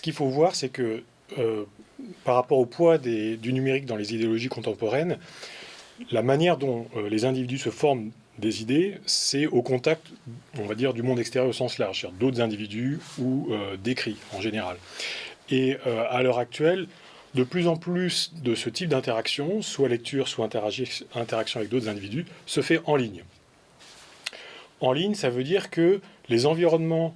qu'il faut voir, c'est que par rapport au poids du numérique dans les idéologies contemporaines, la manière dont les individus se forment des idées, c'est au contact, on va dire, du monde extérieur au sens large, c'est-à-dire d'autres individus ou d'écrits en général. Et à l'heure actuelle, de plus en plus de ce type d'interaction, soit lecture, soit interaction avec d'autres individus, se fait en ligne. En ligne, ça veut dire que les environnements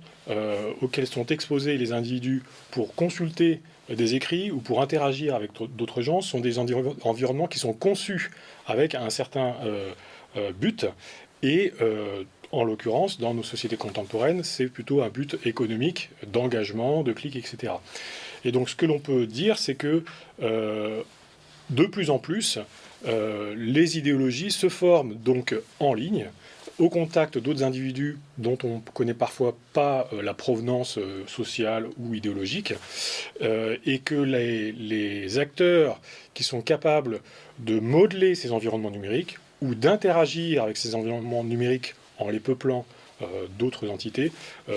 auxquels sont exposés les individus pour consulter des écrits ou pour interagir avec d'autres gens sont des environnements qui sont conçus avec un certain but. Et en l'occurrence, dans nos sociétés contemporaines, c'est plutôt un but économique, d'engagement, de clics, etc. Et donc ce que l'on peut dire, c'est que de plus en plus, les idéologies se forment donc en ligne, au contact d'autres individus dont on ne connaît parfois pas la provenance sociale ou idéologique, et que les acteurs qui sont capables de modeler ces environnements numériques ou d'interagir avec ces environnements numériques en les peuplant d'autres entités,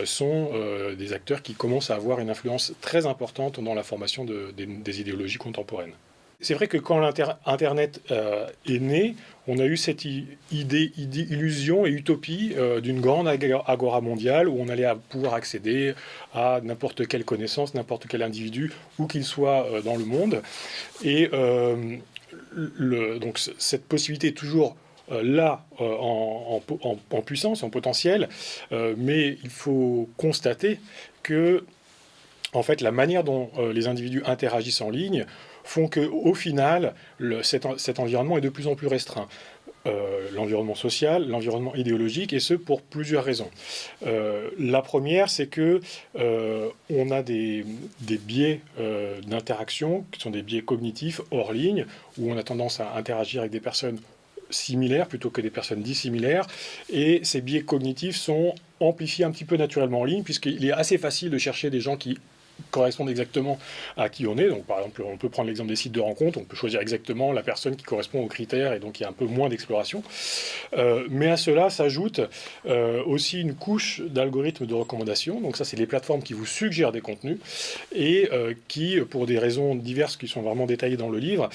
sont des acteurs qui commencent à avoir une influence très importante dans la formation des idéologies contemporaines. C'est vrai que quand Internet est né, on a eu cette illusion et utopie d'une grande agora mondiale où on allait pouvoir accéder à n'importe quelle connaissance, n'importe quel individu, où qu'il soit dans le monde. Et donc cette possibilité est toujours là en puissance, en potentiel, mais il faut constater que en fait, la manière dont les individus interagissent en ligne font qu'au final, cet environnement est de plus en plus restreint. L'environnement social, l'environnement idéologique, et ce pour plusieurs raisons. La première, c'est que on a des biais d'interaction, qui sont des biais cognitifs hors ligne, où on a tendance à interagir avec des personnes similaires plutôt que des personnes dissimilaires, et ces biais cognitifs sont amplifiés un petit peu naturellement en ligne, puisqu'il est assez facile de chercher des gens qui correspondent exactement à qui on est. Donc par exemple, on peut prendre l'exemple des sites de rencontres, on peut choisir exactement la personne qui correspond aux critères, et donc il y a un peu moins d'exploration. Mais à cela s'ajoute aussi une couche d'algorithmes de recommandation. Donc ça, c'est les plateformes qui vous suggèrent des contenus, et qui, pour des raisons diverses qui sont vraiment détaillées dans le livre,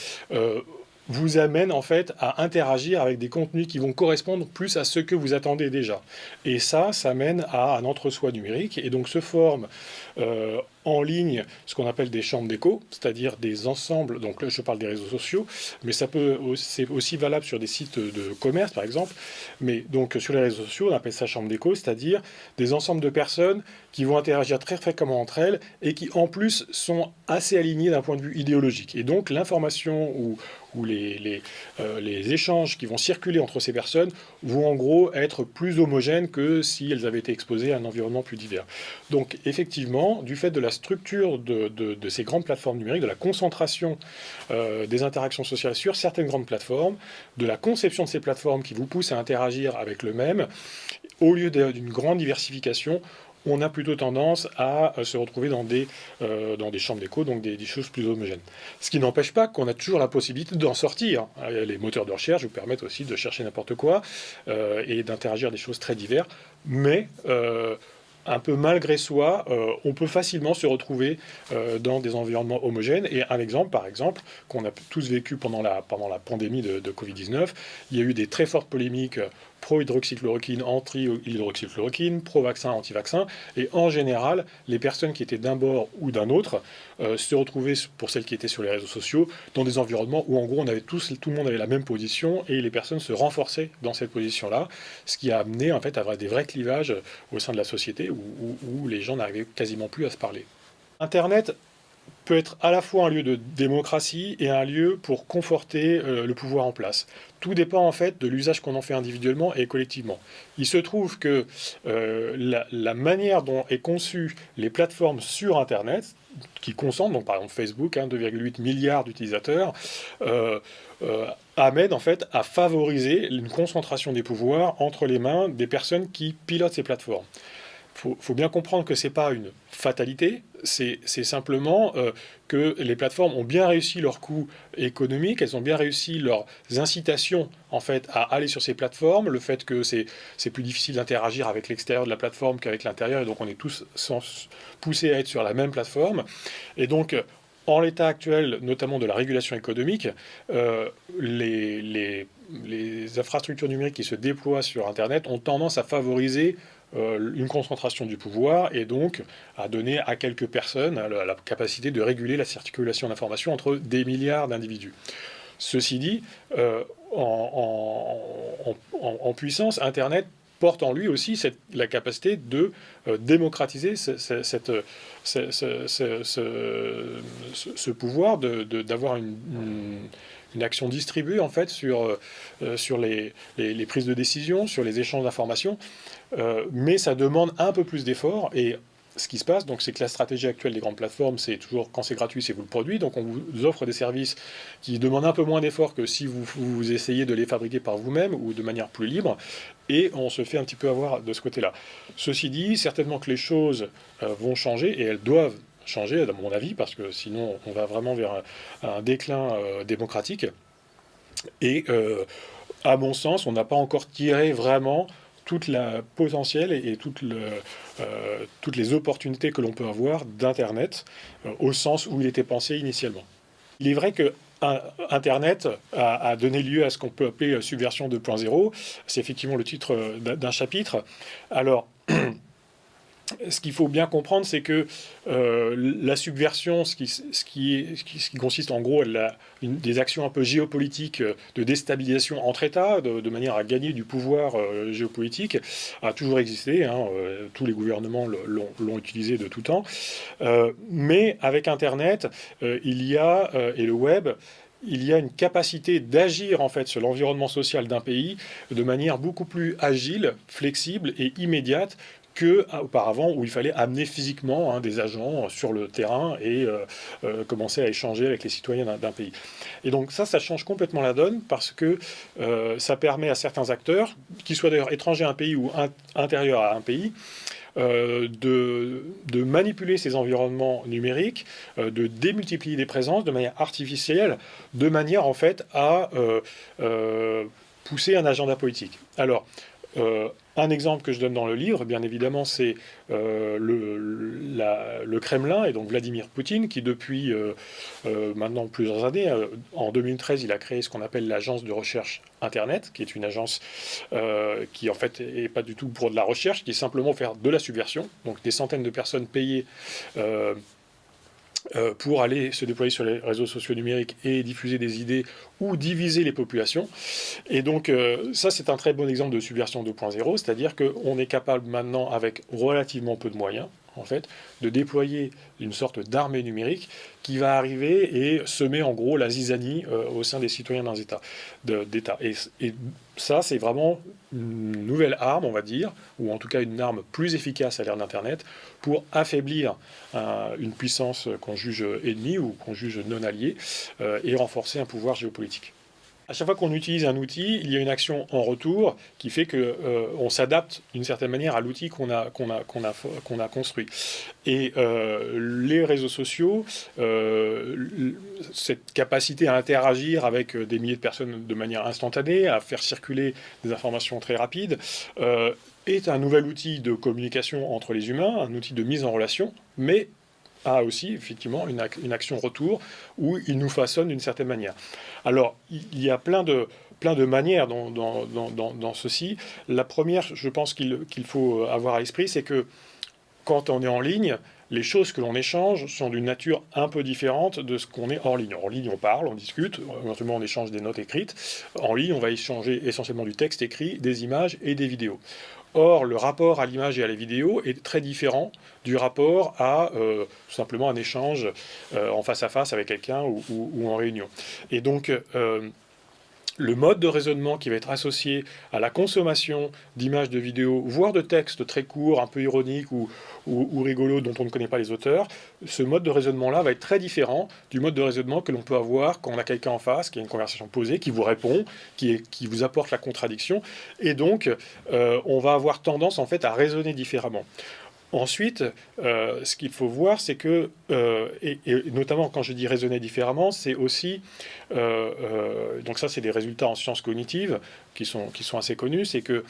vous amène en fait à interagir avec des contenus qui vont correspondre plus à ce que vous attendez déjà. Et ça mène à un entre-soi numérique, et donc se forme en ligne ce qu'on appelle des chambres d'écho, c'est-à-dire des ensembles, donc là je parle des réseaux sociaux, mais c'est aussi valable sur des sites de commerce par exemple, mais donc sur les réseaux sociaux on appelle ça chambre d'écho, c'est-à-dire des ensembles de personnes qui vont interagir très fréquemment entre elles et qui en plus sont assez alignées d'un point de vue idéologique. Et donc l'information ou les échanges qui vont circuler entre ces personnes vont en gros être plus homogènes que si elles avaient été exposées à un environnement plus divers. Donc effectivement, du fait de la structure de ces grandes plateformes numériques, de la concentration des interactions sociales sur certaines grandes plateformes, de la conception de ces plateformes qui vous poussent à interagir avec le même, au lieu d'une grande diversification, on a plutôt tendance à se retrouver dans des chambres d'écho, donc des choses plus homogènes. Ce qui n'empêche pas qu'on a toujours la possibilité d'en sortir. Les moteurs de recherche vous permettent aussi de chercher n'importe quoi et d'interagir des choses très diverses, mais un peu malgré soi, on peut facilement se retrouver dans des environnements homogènes. Et un exemple, par exemple, qu'on a tous vécu pendant la pandémie de Covid-19, il y a eu des très fortes polémiques pro-hydroxychloroquine, anti-hydroxychloroquine, pro-vaccin, anti-vaccin, et en général, les personnes qui étaient d'un bord ou d'un autre se retrouvaient, pour celles qui étaient sur les réseaux sociaux, dans des environnements où en gros tout le monde avait la même position, et les personnes se renforçaient dans cette position-là, ce qui a amené en fait à des vrais clivages au sein de la société où les gens n'arrivaient quasiment plus à se parler. Internet peut être à la fois un lieu de démocratie et un lieu pour conforter le pouvoir en place. Tout dépend en fait de l'usage qu'on en fait individuellement et collectivement. Il se trouve que la manière dont est conçue les plateformes sur Internet, qui concentrent, donc par exemple Facebook, 2,8 milliards d'utilisateurs, amène en fait à favoriser une concentration des pouvoirs entre les mains des personnes qui pilotent ces plateformes. Il faut bien comprendre que c'est pas une fatalité, c'est simplement que les plateformes ont bien réussi leurs coûts économiques, elles ont bien réussi leurs incitations en fait à aller sur ces plateformes, le fait que c'est plus difficile d'interagir avec l'extérieur de la plateforme qu'avec l'intérieur, et donc on est tous poussés à être sur la même plateforme. Et donc, en l'état actuel, notamment de la régulation économique, les infrastructures numériques qui se déploient sur Internet ont tendance à favoriser une concentration du pouvoir et donc à donner à quelques personnes la capacité de réguler la circulation d'informations entre des milliards d'individus. Ceci dit, en puissance, Internet porte en lui aussi la capacité de démocratiser ce pouvoir, d'avoir une action distribuée en fait sur les prises de décision, sur les échanges d'informations, mais ça demande un peu plus d'efforts. Et ce qui se passe, donc, c'est que la stratégie actuelle des grandes plateformes, c'est toujours quand c'est gratuit, c'est vous le produit. Donc on vous offre des services qui demandent un peu moins d'efforts que si vous essayez de les fabriquer par vous-même ou de manière plus libre. Et on se fait un petit peu avoir de ce côté-là. Ceci dit, certainement que les choses vont changer et elles doivent changer, à mon avis, parce que sinon on va vraiment vers un déclin démocratique. Et à mon sens, on n'a pas encore tiré vraiment toute la potentiel et toutes les opportunités que l'on peut avoir d'Internet au sens où il était pensé initialement. Il est vrai que Internet a donné lieu à ce qu'on peut appeler Subversion 2.0. C'est effectivement le titre d'un chapitre. Alors, ce qu'il faut bien comprendre, c'est que la subversion, ce qui consiste en gros à des actions un peu géopolitiques de déstabilisation entre États, de manière à gagner du pouvoir géopolitique, a toujours existé. Tous les gouvernements l'ont utilisé de tout temps. Mais avec Internet, et le web, il y a une capacité d'agir en fait sur l'environnement social d'un pays de manière beaucoup plus agile, flexible et immédiate qu'auparavant où il fallait amener physiquement des agents sur le terrain et commencer à échanger avec les citoyens d'un pays. Et donc ça change complètement la donne parce que ça permet à certains acteurs, qu'ils soient d'ailleurs étrangers à un pays ou intérieurs à un pays, de manipuler ces environnements numériques, de démultiplier des présences de manière artificielle, de manière en fait à pousser un agenda politique. Alors, un exemple que je donne dans le livre, bien évidemment, c'est le Kremlin, et donc Vladimir Poutine, qui depuis maintenant plusieurs années, en 2013, il a créé ce qu'on appelle l'agence de recherche Internet, qui est une agence qui en fait n'est pas du tout pour de la recherche, qui est simplement faire de la subversion, donc des centaines de personnes payées pour aller se déployer sur les réseaux sociaux numériques et diffuser des idées ou diviser les populations. Et donc ça, c'est un très bon exemple de subversion 2.0, c'est-à-dire qu'on est capable maintenant, avec relativement peu de moyens, en fait, de déployer une sorte d'armée numérique qui va arriver et semer en gros la zizanie au sein des citoyens d'État. Et ça, c'est vraiment une nouvelle arme, on va dire, ou en tout cas une arme plus efficace à l'ère d'Internet pour affaiblir une puissance qu'on juge ennemie ou qu'on juge non alliée et renforcer un pouvoir géopolitique. À chaque fois qu'on utilise un outil, il y a une action en retour qui fait qu'on s'adapte d'une certaine manière à l'outil qu'on a construit. Et les réseaux sociaux, cette capacité à interagir avec des milliers de personnes de manière instantanée, à faire circuler des informations très rapides, est un nouvel outil de communication entre les humains, un outil de mise en relation, mais a aussi effectivement une action retour où il nous façonne d'une certaine manière. Alors, il y a plein de manières dans ceci. La première, je pense qu'il faut avoir à l'esprit, c'est que quand on est en ligne, les choses que l'on échange sont d'une nature un peu différente de ce qu'on est hors ligne. En ligne, on parle, on discute, éventuellement on échange des notes écrites. En ligne, on va échanger essentiellement du texte écrit, des images et des vidéos. Or, le rapport à l'image et à la vidéo est très différent du rapport à tout simplement un échange en face à face avec quelqu'un ou en réunion. Et donc, le mode de raisonnement qui va être associé à la consommation d'images, de vidéos, voire de textes très courts, un peu ironiques ou rigolos dont on ne connaît pas les auteurs, ce mode de raisonnement-là va être très différent du mode de raisonnement que l'on peut avoir quand on a quelqu'un en face, qui a une conversation posée, qui vous répond, qui vous apporte la contradiction. Et donc, on va avoir tendance en fait à raisonner différemment. Ensuite, ce qu'il faut voir, c'est que, et notamment quand je dis raisonner différemment, c'est aussi, donc ça c'est des résultats en sciences cognitives qui sont assez connus, c'est que,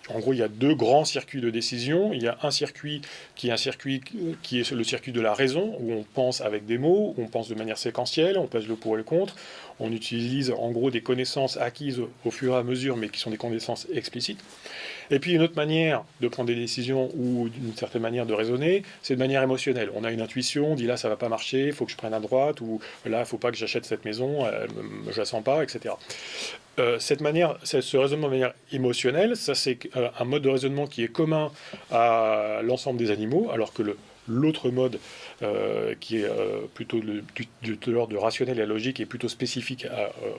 en gros, il y a deux grands circuits de décision. Il y a un circuit qui est le circuit de la raison, où on pense avec des mots, où on pense de manière séquentielle, on pèse le pour et le contre, on utilise en gros des connaissances acquises au fur et à mesure, mais qui sont des connaissances explicites. Et puis une autre manière de prendre des décisions ou d'une certaine manière de raisonner, c'est de manière émotionnelle. On a une intuition, on dit là ça va pas marcher, il faut que je prenne à droite, ou là il faut pas que j'achète cette maison, je la sens pas, etc. Ce raisonnement de manière émotionnelle, ça c'est un mode de raisonnement qui est commun à l'ensemble des animaux, alors que l'autre mode, qui est plutôt de l'ordre de rationnel et la logique, est plutôt spécifique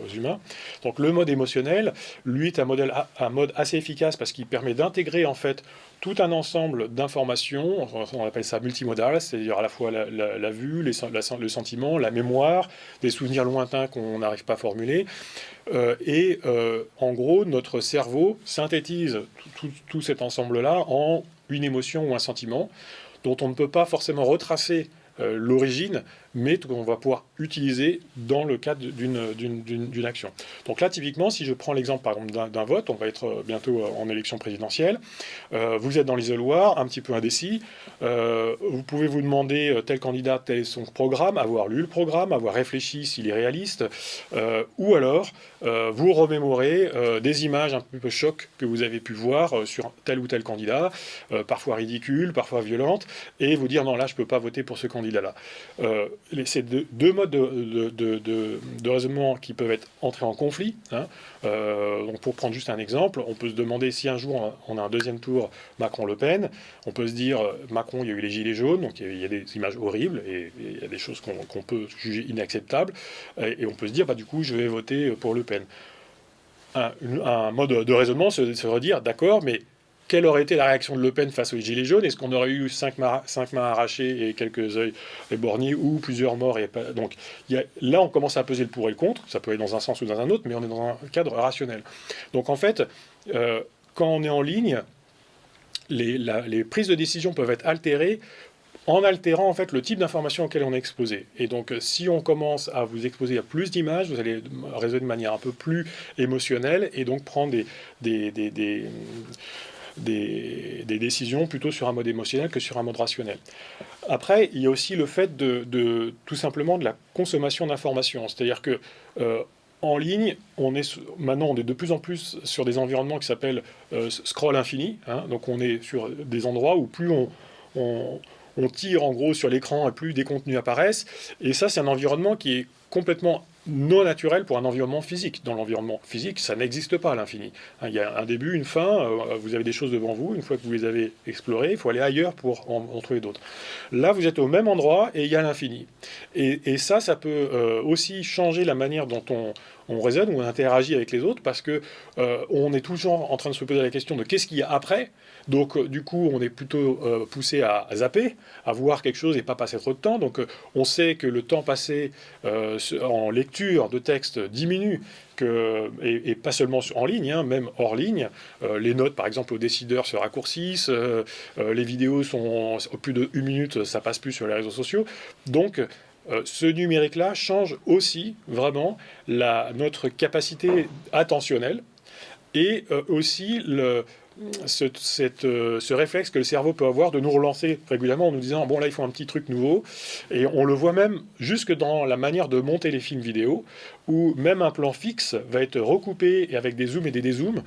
aux humains. Donc le mode émotionnel, lui, est un mode assez efficace parce qu'il permet d'intégrer en fait tout un ensemble d'informations, on appelle ça multimodal, c'est-à-dire à la fois la vue, le sentiment, la mémoire, des souvenirs lointains qu'on n'arrive pas à formuler. En gros, notre cerveau synthétise tout cet ensemble-là en une émotion ou un sentiment dont on ne peut pas forcément retracer l'origine, mais qu'on va pouvoir utiliser dans le cadre d'une action. Donc là, typiquement, si je prends l'exemple par exemple d'un vote, on va être bientôt en élection présidentielle, vous êtes dans l'isoloir, un petit peu indécis, vous pouvez vous demander tel candidat, tel est son programme, avoir lu le programme, avoir réfléchi s'il est réaliste, ou alors vous remémorez des images un peu choc que vous avez pu voir sur tel ou tel candidat, parfois ridicules, parfois violentes, et vous dire non, là je ne peux pas voter pour ce candidat-là. C'est deux modes de raisonnement qui peuvent être entrés en conflit. Hein. Donc pour prendre juste un exemple, on peut se demander si un jour on a un deuxième tour Macron-Le Pen, on peut se dire Macron, il y a eu les gilets jaunes, donc il y a des images horribles et il y a des choses qu'on peut juger inacceptables, et on peut se dire du coup je vais voter pour Le Pen. Un mode de raisonnement se redire d'accord, mais quelle aurait été la réaction de Le Pen face aux Gilets jaunes? Est-ce qu'on aurait eu 5 mains arrachées et quelques œils éborgnés ou plusieurs morts Donc là, on commence à peser le pour et le contre. Ça peut aller dans un sens ou dans un autre, mais on est dans un cadre rationnel. Donc en fait, quand on est en ligne, les prises de décision peuvent être altérées en altérant en fait le type d'information auquel on est exposé. Et donc si on commence à vous exposer à plus d'images, vous allez raisonner de manière un peu plus émotionnelle et donc prendre des décisions plutôt sur un mode émotionnel que sur un mode rationnel. Après, il y a aussi le fait tout simplement de la consommation d'informations. C'est-à-dire que en ligne, maintenant on est de plus en plus sur des environnements qui s'appellent scroll infini. Hein, donc on est sur des endroits où plus on tire en gros sur l'écran et plus des contenus apparaissent. Et ça, c'est un environnement qui est complètement non naturel pour un environnement physique. Dans l'environnement physique, ça n'existe pas à l'infini. Il y a un début, une fin, vous avez des choses devant vous, une fois que vous les avez explorées, il faut aller ailleurs pour en trouver d'autres. Là, vous êtes au même endroit et il y a l'infini. Et ça peut aussi changer la manière dont on raisonne ou on interagit avec les autres, parce que on est toujours en train de se poser la question de qu'est-ce qu'il y a après. Donc du coup, on est plutôt poussé à zapper, à voir quelque chose et pas passer trop de temps. Donc on sait que le temps passé en lecture de texte diminue, et pas seulement en ligne, hein, même hors ligne. Les notes, par exemple, aux décideurs se raccourcissent, les vidéos sont plus de 1 minute, ça passe plus sur les réseaux sociaux. Donc ce numérique-là change aussi vraiment notre capacité attentionnelle et aussi ce réflexe que le cerveau peut avoir de nous relancer régulièrement en nous disant bon là il faut un petit truc nouveau, et on le voit même jusque dans la manière de monter les films vidéo où même un plan fixe va être recoupé et avec des zooms et des dézooms,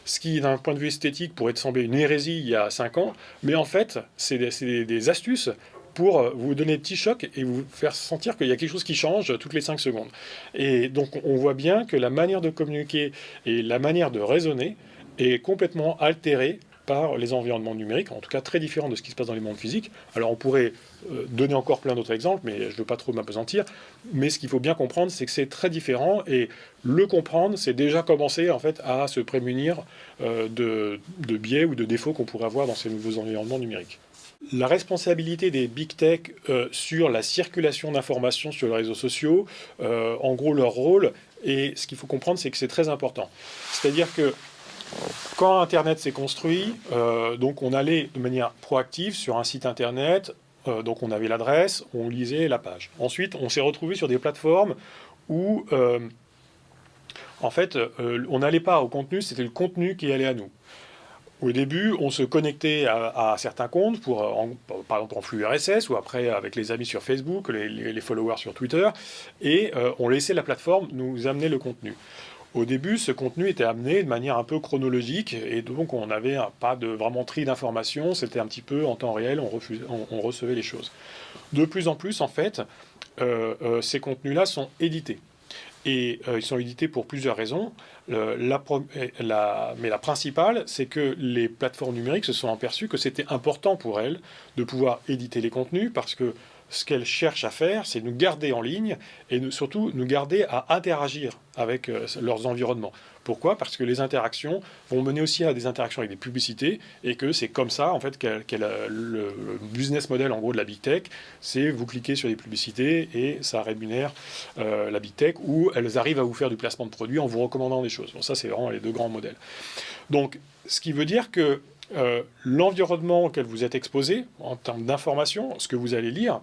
ce qui d'un point de vue esthétique pourrait te sembler une hérésie il y a 5 ans, mais en fait c'est des astuces pour vous donner des petits chocs et vous faire sentir qu'il y a quelque chose qui change toutes les 5 secondes. Et donc on voit bien que la manière de communiquer et la manière de raisonner est complètement altérée par les environnements numériques, en tout cas très différents de ce qui se passe dans les mondes physiques. Alors on pourrait donner encore plein d'autres exemples, mais je ne veux pas trop m'apesantir. Mais ce qu'il faut bien comprendre, c'est que c'est très différent, et le comprendre, c'est déjà commencer en fait à se prémunir de biais ou de défauts qu'on pourrait avoir dans ces nouveaux environnements numériques. La responsabilité des big tech sur la circulation d'informations sur les réseaux sociaux, en gros leur rôle, et ce qu'il faut comprendre, c'est que c'est très important. C'est-à-dire que Quand Internet s'est construit, donc on allait de manière proactive sur un site Internet, donc on avait l'adresse, on lisait la page. Ensuite, on s'est retrouvé sur des plateformes où, en fait, on n'allait pas au contenu, c'était le contenu qui allait à nous. Au début, on se connectait à certains comptes, par exemple en flux RSS, ou après avec les amis sur Facebook, les followers sur Twitter, et on laissait la plateforme nous amener le contenu. Au début, ce contenu était amené de manière un peu chronologique, et donc on n'avait pas de vraiment tri d'informations, c'était un petit peu en temps réel, on recevait les choses. De plus en plus, en fait, ces contenus-là sont édités. Et ils sont édités pour plusieurs raisons. Mais la principale, c'est que les plateformes numériques se sont aperçues que c'était important pour elles de pouvoir éditer les contenus parce que ce qu'elles cherchent à faire, c'est nous garder en ligne et surtout nous garder à interagir avec leurs environnements. Pourquoi ? Parce que les interactions vont mener aussi à des interactions avec des publicités et que c'est comme ça en fait le business model en gros de la big tech, c'est vous cliquez sur des publicités et ça rémunère la big tech ou elles arrivent à vous faire du placement de produits en vous recommandant des choses. Bon, ça c'est vraiment les deux grands modèles. Donc ce qui veut dire que l'environnement auquel vous êtes exposé en termes d'information, ce que vous allez lire,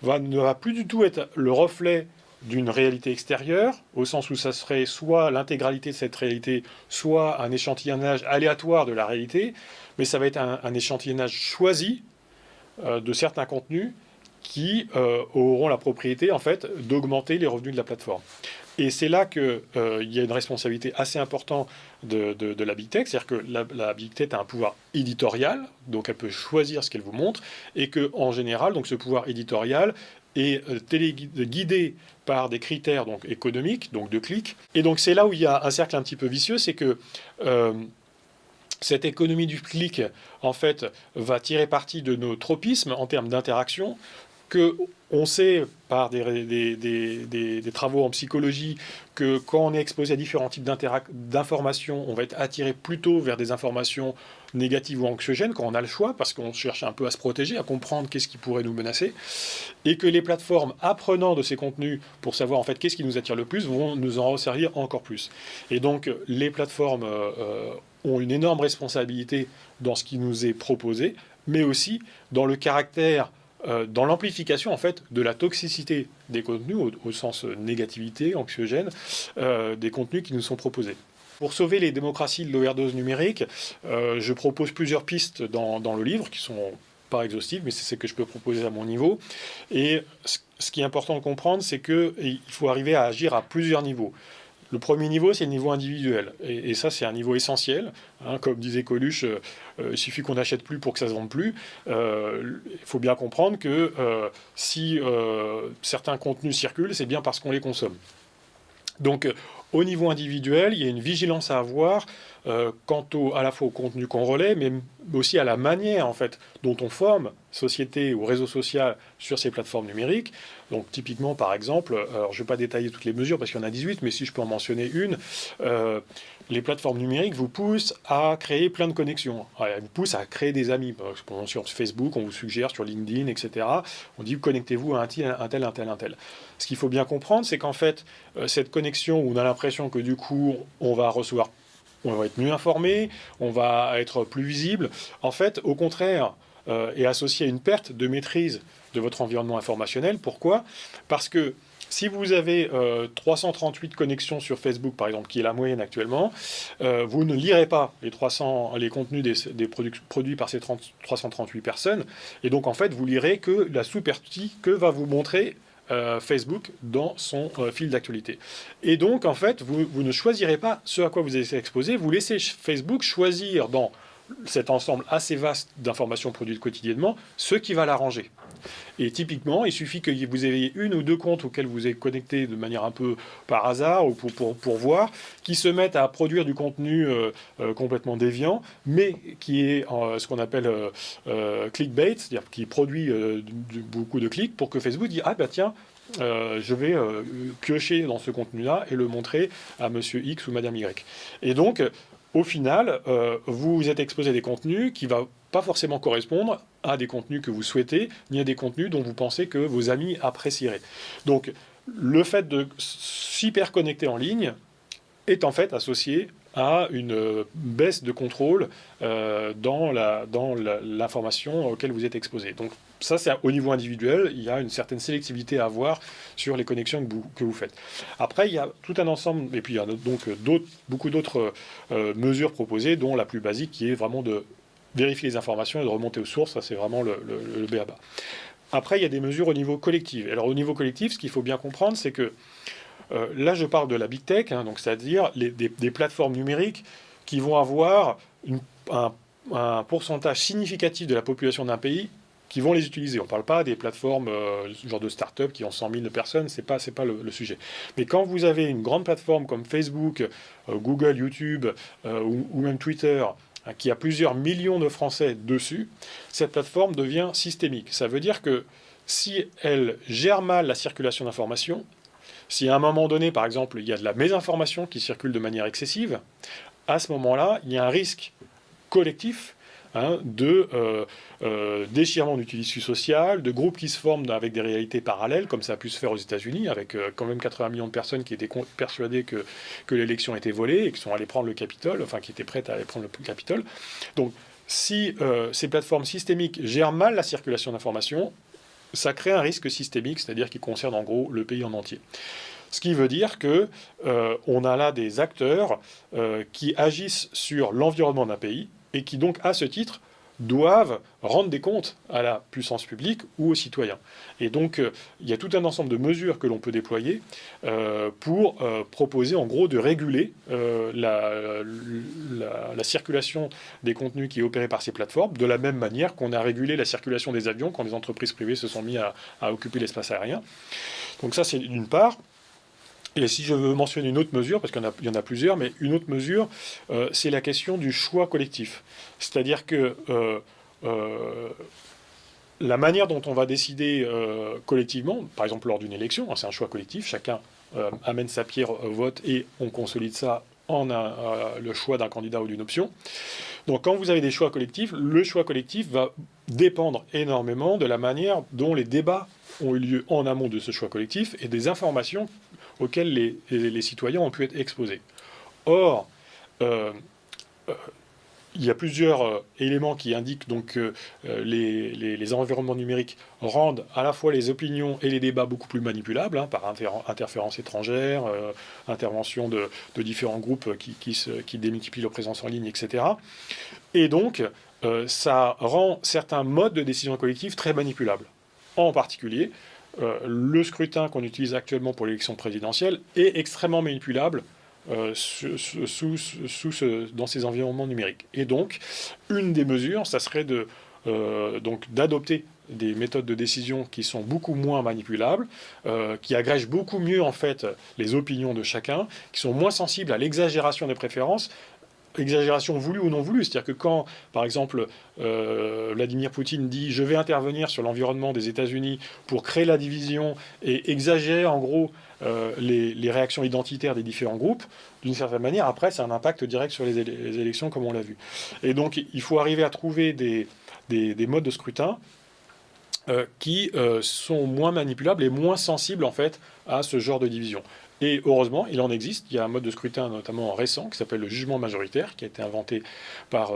ne va plus du tout être le reflet d'une réalité extérieure, au sens où ça serait soit l'intégralité de cette réalité, soit un échantillonnage aléatoire de la réalité, mais ça va être un échantillonnage choisi de certains contenus qui auront la propriété en fait d'augmenter les revenus de la plateforme. Et c'est là qu'il y a une responsabilité assez importante de la Big Tech, c'est-à-dire que la Big Tech a un pouvoir éditorial, donc elle peut choisir ce qu'elle vous montre, et qu'en général, donc ce pouvoir éditorial est guidé par des critères donc, économiques, donc de clics. Et donc c'est là où il y a un cercle un petit peu vicieux, c'est que cette économie du clic, en fait, va tirer parti de nos tropismes en termes d'interaction, qu'on sait par des travaux en psychologie que quand on est exposé à différents types d'informations, on va être attiré plutôt vers des informations négatives ou anxiogènes quand on a le choix, parce qu'on cherche un peu à se protéger, à comprendre qu'est-ce qui pourrait nous menacer, et que les plateformes apprenant de ces contenus pour savoir en fait qu'est-ce qui nous attire le plus vont nous en resservir encore plus. Et donc les plateformes ont une énorme responsabilité dans ce qui nous est proposé, mais aussi dans le caractère dans l'amplification en fait de la toxicité des contenus au sens négativité, anxiogène, des contenus qui nous sont proposés. Pour sauver les démocraties de l'overdose numérique, je propose plusieurs pistes dans le livre qui sont pas exhaustives, mais c'est ce que je peux proposer à mon niveau. Et ce qui est important de comprendre, c'est qu'il faut arriver à agir à plusieurs niveaux. Le premier niveau, c'est le niveau individuel. Et ça, c'est un niveau essentiel. Hein, comme disait Coluche, il suffit qu'on n'achète plus pour que ça ne se vende plus. Il faut bien comprendre que si certains contenus circulent, c'est bien parce qu'on les consomme. Donc, au niveau individuel, il y a une vigilance à avoir quant à la fois au contenu qu'on relaie, mais aussi à la manière en fait, dont on forme société ou réseau social sur ces plateformes numériques. Donc typiquement, par exemple, alors je ne vais pas détailler toutes les mesures parce qu'il y en a 18, mais si je peux en mentionner une, les plateformes numériques vous poussent à créer plein de connexions. Elles vous poussent à créer des amis. Sur Facebook, on vous suggère, sur LinkedIn, etc. On dit connectez-vous à un tel. Ce qu'il faut bien comprendre, c'est qu'en fait, cette connexion où on a l'impression que du coup, on va être mieux informé, on va être plus visible. En fait, au contraire, est associé à une perte de maîtrise de votre environnement informationnel. Pourquoi ? Parce que si vous avez 338 connexions sur Facebook, par exemple, qui est la moyenne actuellement, vous ne lirez pas les contenus des produits par ces 338 personnes. Et donc, en fait, vous lirez que la sous-partie que va vous montrer Facebook dans son fil d'actualité. Et donc, en fait, vous ne choisirez pas ce à quoi vous êtes exposé, vous laissez Facebook choisir dans cet ensemble assez vaste d'informations produites quotidiennement ce qui va l'arranger. Et typiquement, il suffit que vous ayez une ou deux comptes auxquels vous êtes connecté de manière un peu par hasard ou pour voir, qui se mettent à produire du contenu complètement déviant, mais qui est ce qu'on appelle clickbait, c'est-à-dire qui produit beaucoup de clics pour que Facebook dise « Ah bah tiens, je vais piocher dans ce contenu-là et le montrer à monsieur X ou madame Y. » Et donc, au final, vous êtes exposé à des contenus qui ne vont pas forcément correspondre à des contenus que vous souhaitez, ni à des contenus dont vous pensez que vos amis apprécieraient. Donc, le fait de s'hyper connecter en ligne est en fait associé à une baisse de contrôle dans l'information auquel vous êtes exposé. Donc ça, c'est au niveau individuel, il y a une certaine sélectivité à avoir sur les connexions que vous faites. Après, il y a tout un ensemble, et puis il y a donc beaucoup d'autres mesures proposées, dont la plus basique qui est vraiment de vérifier les informations et de remonter aux sources. Ça, c'est vraiment le b.a.-ba. Après, il y a des mesures au niveau collectif. Alors au niveau collectif, ce qu'il faut bien comprendre, c'est que là, je parle de la big tech, donc c'est-à-dire des plateformes numériques qui vont avoir un pourcentage significatif de la population d'un pays qui vont les utiliser. On ne parle pas des plateformes genre de start-up qui ont 100 000 personnes, c'est pas le sujet. Mais quand vous avez une grande plateforme comme Facebook, Google, YouTube ou même Twitter, qui a plusieurs millions de Français dessus, cette plateforme devient systémique. Ça veut dire que si elle gère mal la circulation d'informations, si à un moment donné, par exemple, il y a de la mésinformation qui circule de manière excessive, à ce moment-là, il y a un risque collectif de déchirement du tissu social, de groupes qui se forment avec des réalités parallèles, comme ça a pu se faire aux États-Unis, avec quand même 80 millions de personnes qui étaient persuadées que l'élection était volée et qui sont allées prendre le Capitole, enfin qui étaient prêtes à aller prendre le Capitole. Donc, si ces plateformes systémiques gèrent mal la circulation d'informations, ça crée un risque systémique, c'est-à-dire qui concerne en gros le pays en entier. Ce qui veut dire que on a là des acteurs qui agissent sur l'environnement d'un pays et qui donc, à ce titre, doivent rendre des comptes à la puissance publique ou aux citoyens. Et donc, il y a tout un ensemble de mesures que l'on peut déployer pour proposer, en gros, de réguler la circulation des contenus qui est opérée par ces plateformes, de la même manière qu'on a régulé la circulation des avions quand les entreprises privées se sont mis à occuper l'espace aérien. Donc ça, c'est d'une part. Et si je veux mentionner une autre mesure, parce qu'il y en a plusieurs, mais une autre mesure, c'est la question du choix collectif. C'est-à-dire que la manière dont on va décider collectivement, par exemple lors d'une élection, c'est un choix collectif, chacun amène sa pierre au vote et on consolide ça en le choix d'un candidat ou d'une option. Donc quand vous avez des choix collectifs, le choix collectif va dépendre énormément de la manière dont les débats ont eu lieu en amont de ce choix collectif et des informations auxquels les citoyens ont pu être exposés. Or, il y a plusieurs éléments qui indiquent donc que les environnements numériques rendent à la fois les opinions et les débats beaucoup plus manipulables, par interférence étrangère, intervention de différents groupes qui démultiplient leur présence en ligne, etc. Et donc, ça rend certains modes de décision collective très manipulables. En particulier, le scrutin qu'on utilise actuellement pour l'élection présidentielle est extrêmement manipulable dans ces environnements numériques. Et donc, une des mesures, ça serait d'adopter des méthodes de décision qui sont beaucoup moins manipulables, qui agrègent beaucoup mieux en fait les opinions de chacun, qui sont moins sensibles à l'exagération des préférences, exagération voulue ou non voulue. C'est-à-dire que quand, par exemple, Vladimir Poutine dit « je vais intervenir sur l'environnement des États-Unis pour créer la division et exagérer en gros les réactions identitaires des différents groupes », d'une certaine manière, après, c'est un impact direct sur les élections, comme on l'a vu. Et donc, il faut arriver à trouver des modes de scrutin qui sont moins manipulables et moins sensibles, en fait, à ce genre de division. Et heureusement, il en existe. Il y a un mode de scrutin notamment récent qui s'appelle le jugement majoritaire, qui a été inventé par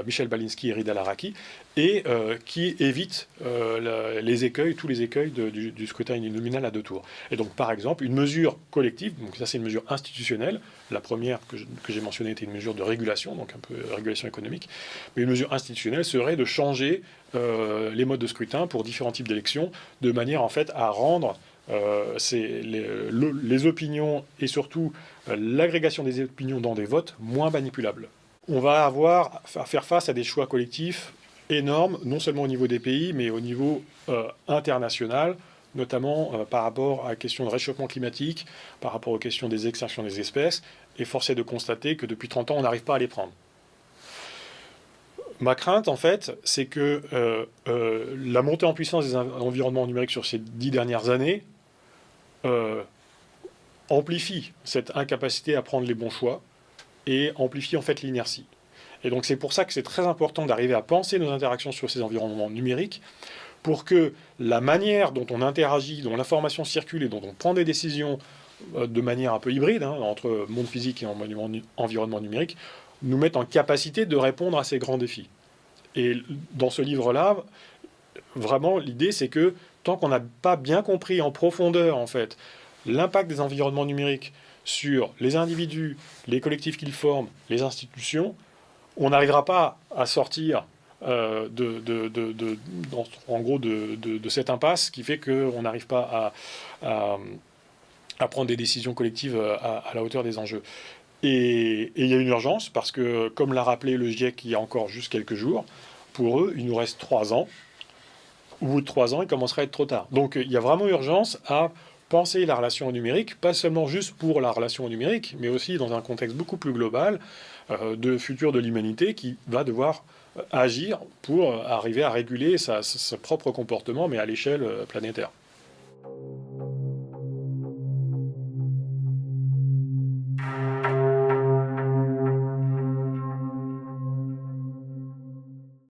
Michel Balinski et Rida Laraki, et qui évite tous les écueils du scrutin uninominal à deux tours. Et donc, par exemple, une mesure collective, donc ça c'est une mesure institutionnelle, la première que j'ai mentionnée était une mesure de régulation, donc un peu régulation économique, mais une mesure institutionnelle serait de changer les modes de scrutin pour différents types d'élections, de manière en fait à rendre les opinions et surtout l'agrégation des opinions dans des votes moins manipulables. On va avoir à faire face à des choix collectifs énormes, non seulement au niveau des pays, mais au niveau international, notamment par rapport à la question de réchauffement climatique, par rapport aux questions des extinctions des espèces, et force est de constater que depuis 30 ans, on n'arrive pas à les prendre. Ma crainte, en fait, c'est que la montée en puissance des environnements numériques sur ces 10 dernières années amplifie cette incapacité à prendre les bons choix et amplifie en fait l'inertie. Et donc c'est pour ça que c'est très important d'arriver à penser nos interactions sur ces environnements numériques pour que la manière dont on interagit, dont l'information circule et dont on prend des décisions de manière un peu hybride, hein, entre monde physique et environnement numérique, nous mettent en capacité de répondre à ces grands défis. Et dans ce livre-là, vraiment, l'idée, c'est que tant qu'on n'a pas bien compris en profondeur, en fait, l'impact des environnements numériques sur les individus, les collectifs qu'ils forment, les institutions, on n'arrivera pas à sortir en gros de cette impasse qui fait qu'on n'arrive pas à prendre des décisions collectives à la hauteur des enjeux. Et il y a une urgence parce que, comme l'a rappelé le GIEC il y a encore juste quelques jours, pour eux, il nous reste 3 ans. Au bout de 3 ans, il commencerait à être trop tard. Donc il y a vraiment urgence à penser la relation au numérique, pas seulement juste pour la relation au numérique, mais aussi dans un contexte beaucoup plus global de futur de l'humanité qui va devoir agir pour arriver à réguler son propre comportement, mais à l'échelle planétaire.